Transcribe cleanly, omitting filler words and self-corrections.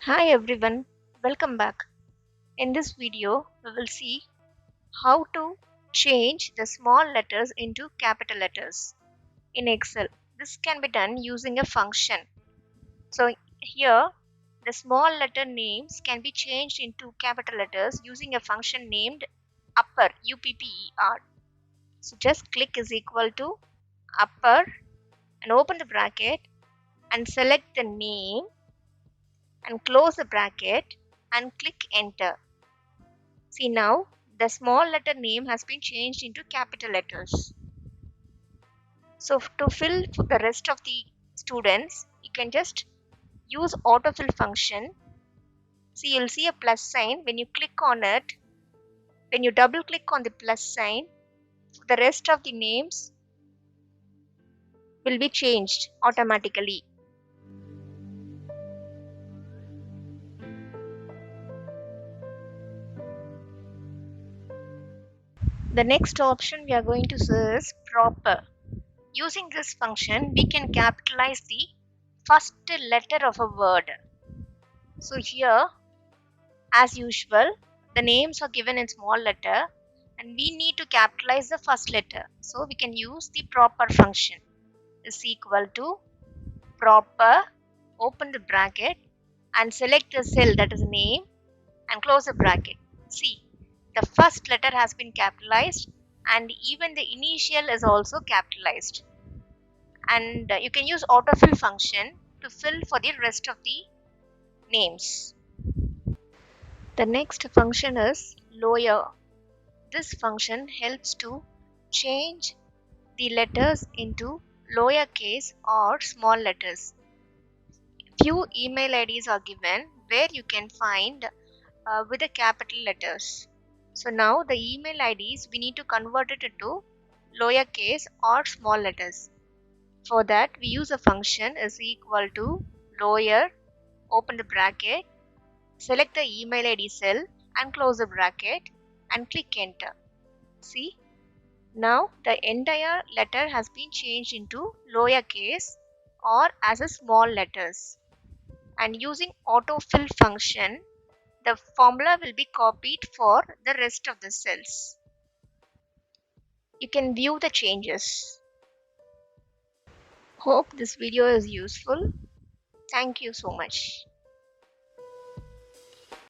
Hi everyone, welcome back. In this video, we will see how to change the small letters into capital letters in Excel. This can be done using a function. So here, the small letter names can be changed into capital letters using a function named upper, upper. So just click is equal to upper and open the bracket and select the name and close the bracket and click enter. See now, the small letter name has been changed into capital letters. So to fill for the rest of the students, you can just use autofill function. See, you'll see a plus sign. When you click on it, when you double click on the plus sign, the rest of the names will be changed automatically. The next option we are going to see is proper. Using this function, we can capitalize the first letter of a word. So here, as usual, the names are given in small letter and we need to capitalize the first letter. So we can use the proper function is equal to proper, open the bracket and select the cell that is name and close the bracket. See, the first letter has been capitalized and even the initial is also capitalized. And you can use autofill function to fill for the rest of the names. The next function is lower. This function helps to change the letters into lowercase or small letters. Few email IDs are given where you can find with the capital letters. So now the email IDs we need to convert it into lowercase or small letters. For that we use a function is equal to lower, open the bracket, select the email ID cell and close the bracket and click enter. See, now the entire letter has been changed into lowercase or as a small letters. And using autofill function, the formula will be copied for the rest of the cells. You can view the changes. Hope this video is useful. Thank you so much.